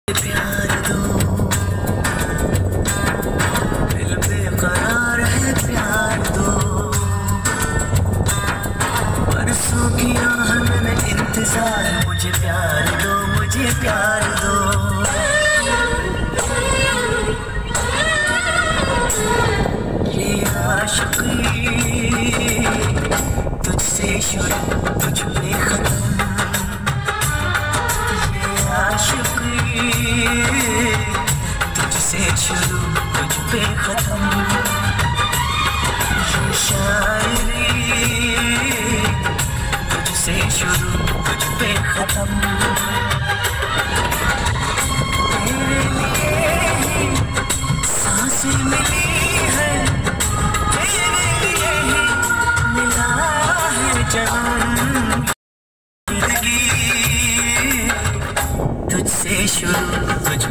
प्यार दो, दिल बेकरार है प्यार दो, बरसों की आहट में इंतजार, मुझे प्यार दो, मुझे प्यार दो। ये आशिकी तुझसे शुरू तुझ पे खत्म, तुझसे शुरू तुझ पे खत्म, ये शायरी तुझसे शुरू तुझ पे खत्म। तेरे लिए ही सांसें मिली है, तेरे लिए ही मिला है जन्म, जिंदगी तुझसे शुरू तुझ